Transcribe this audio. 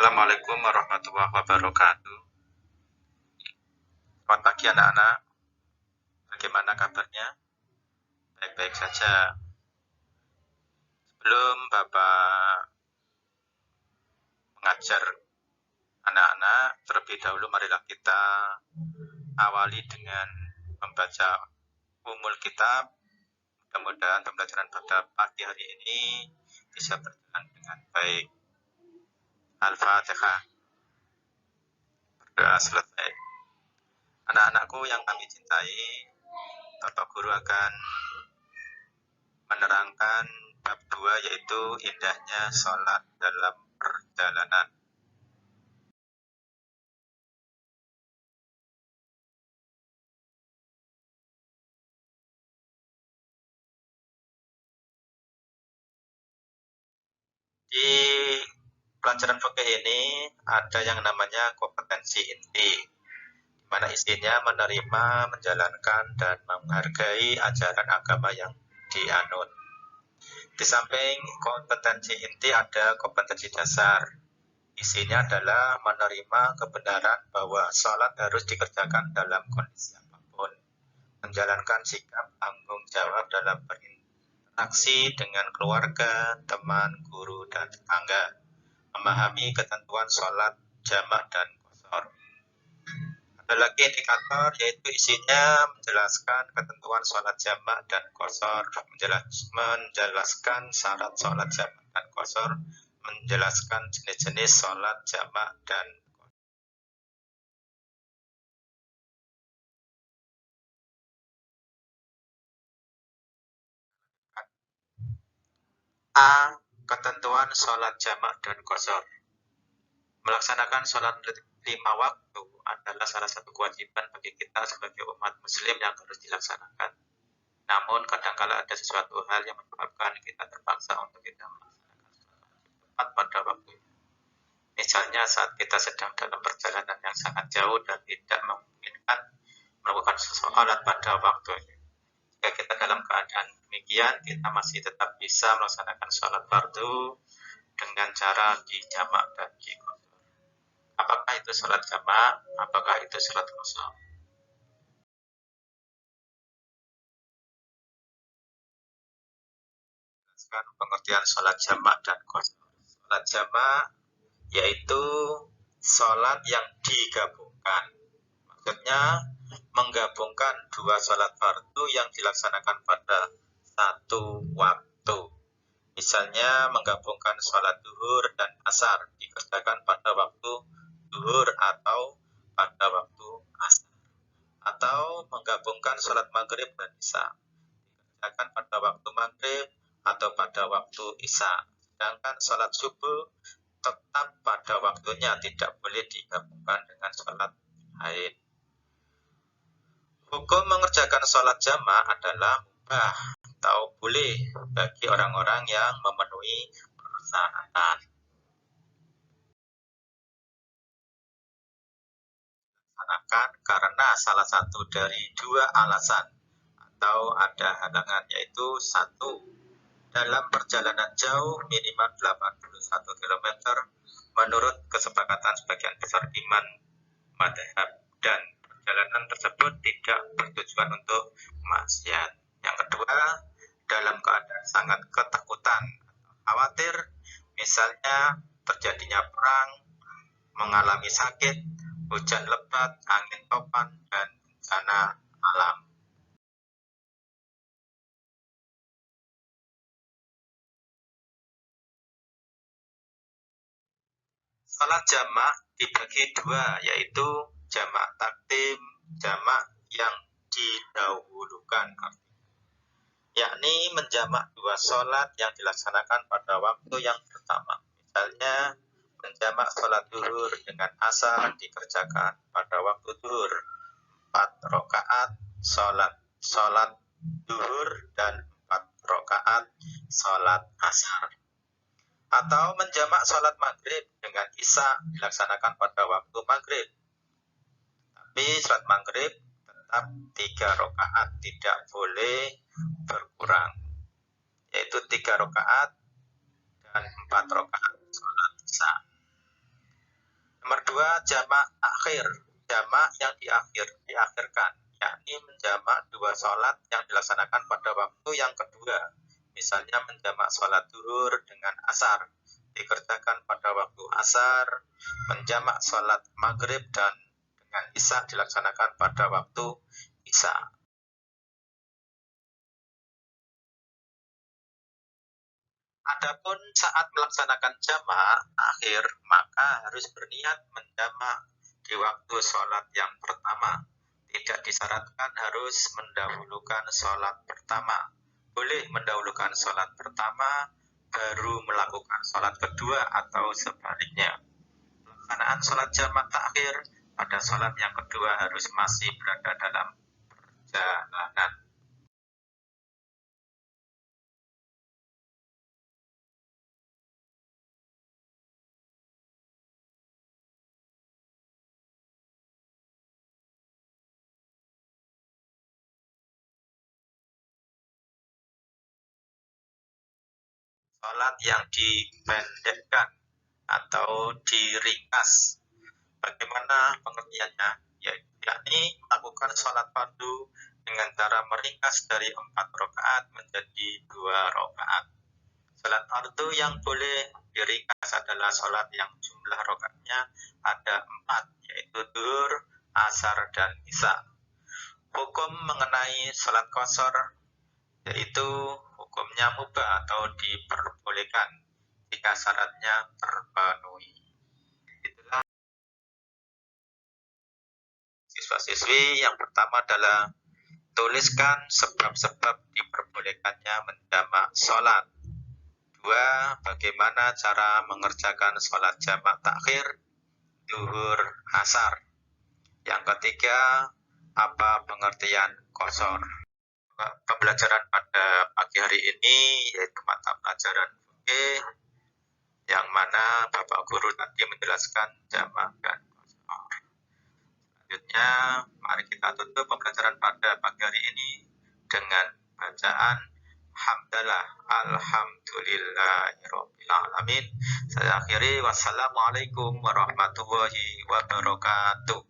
Assalamualaikum warahmatullahi wabarakatuh. Selamat pagi anak-anak. Bagaimana kabarnya? Baik-baik saja. Sebelum Bapak mengajar anak-anak, terlebih dahulu marilah kita awali dengan membaca umul kitab. Mudah-mudahan pembelajaran pada pagi hari ini bisa berjalan dengan baik. Al-Fatihah. Berdoa selesai. Anak-anakku yang kami cintai, Bapak Guru akan menerangkan bab 2, yaitu indahnya sholat dalam perjalanan. Di pelajaran fikih ini ada yang namanya kompetensi inti, di mana isinya menerima, menjalankan, dan menghargai ajaran agama yang dianut. Di samping kompetensi inti ada kompetensi dasar. Isinya adalah menerima kebenaran bahwa sholat harus dikerjakan dalam kondisi apapun, menjalankan sikap tanggung jawab dalam berinteraksi dengan keluarga, teman, guru, dan tetangga, memahami ketentuan sholat jamak dan qashar. Ada lagi indikator, yaitu isinya menjelaskan ketentuan sholat jamak dan qashar, menjelaskan syarat sholat jamak dan qashar, menjelaskan jenis-jenis sholat jamak dan A. Ketentuan sholat jamak dan qashar. Melaksanakan sholat 5 waktu adalah salah satu kewajiban bagi kita sebagai umat muslim yang harus dilaksanakan. Namun kadangkala ada sesuatu hal yang menyebabkan kita terpaksa untuk tidak melaksanakan sholat tepat pada waktunya. Misalnya saat kita sedang dalam perjalanan yang sangat jauh dan tidak memungkinkan melakukan sholat pada waktunya. Jika kita dalam keadaan demikian, kita masih tetap bisa melaksanakan sholat fardu dengan cara dijamak dan diqashar. Apakah itu sholat jamak? Apakah itu sholat qashar? Pengertian sholat jamak dan qashar. Sholat jamak yaitu sholat yang digabungkan. Maksudnya menggabungkan dua sholat fardu yang dilaksanakan pada satu waktu. Misalnya menggabungkan sholat duhur dan asar dikerjakan pada waktu duhur atau pada waktu asar. Atau menggabungkan sholat maghrib dan isya dikerjakan pada waktu maghrib atau pada waktu isya. Sedangkan sholat subuh tetap pada waktunya, tidak boleh digabungkan dengan sholat haid. Hukum mengerjakan sholat jamak adalah mubah atau boleh bagi orang-orang yang memenuhi persyaratan. Karena salah satu dari dua alasan atau ada halangan, yaitu satu, dalam perjalanan jauh minimal 81 km menurut kesepakatan sebagian besar imam madhab, dan perjalanan tersebut tidak bertujuan untuk maksiat. Yang kedua, dalam keadaan sangat ketakutan, khawatir, misalnya terjadinya perang, mengalami sakit, hujan lebat, angin topan, dan bencana alam. Salat jamak dibagi dua, yaitu jamak takdim, jamak yang didahulukan, yakni menjamak dua sholat yang dilaksanakan pada waktu yang pertama. Misalnya menjamak sholat duhur dengan asar dikerjakan pada waktu duhur, 4 rakaat sholat duhur dan 4 rakaat sholat asar. Atau menjamak sholat maghrib dengan isya dilaksanakan pada waktu maghrib, tapi sholat maghrib tetap 3 rakaat, tidak boleh berkurang, yaitu 3 rakaat dan 4 rakaat sholat isya. Nomor 2, jamak akhir, jamak yang diakhirkan, yakni menjamak dua sholat yang dilaksanakan pada waktu yang kedua. Misalnya menjamak sholat zuhur dengan asar, dikerjakan pada waktu asar, menjamak sholat maghrib dan dengan isya dilaksanakan pada waktu isya. Adapun saat melaksanakan jamak akhir, maka harus berniat menjamak di waktu sholat yang pertama. Tidak disyaratkan harus mendahulukan sholat pertama. Boleh mendahulukan sholat pertama, baru melakukan sholat kedua atau sebaliknya. Pelaksanaan sholat jamak takhir pada sholat yang kedua harus masih berada dalam perjalanan. Sholat yang dipendekkan atau diringkas. Bagaimana pengertiannya? Yakni melakukan sholat fardu dengan cara meringkas dari 4 rakaat menjadi 2 rakaat. Sholat fardu yang boleh diringkas adalah sholat yang jumlah rakaatnya ada 4, yaitu zuhur, asar, dan isya. Hukum mengenai sholat qashar yaitu hukumnya mubah atau diperbolehkan jika syaratnya terpenuhi. Itulah siswa-siswi, yang pertama adalah tuliskan sebab-sebab diperbolehkannya menjamak sholat. 2. Bagaimana cara mengerjakan sholat jamak takhir, zuhur, asar. Yang ketiga, apa pengertian qashar. Pembelajaran pada pagi hari ini yaitu mata pelajaran fikih, yang mana Bapak Guru tadi menjelaskan jamak dan qashar. Selanjutnya, mari kita tutup pembelajaran pada pagi hari ini dengan bacaan hamdalah alhamdulillahirabbil alamin. Saya akhiri, wassalamualaikum warahmatullahi wabarakatuh.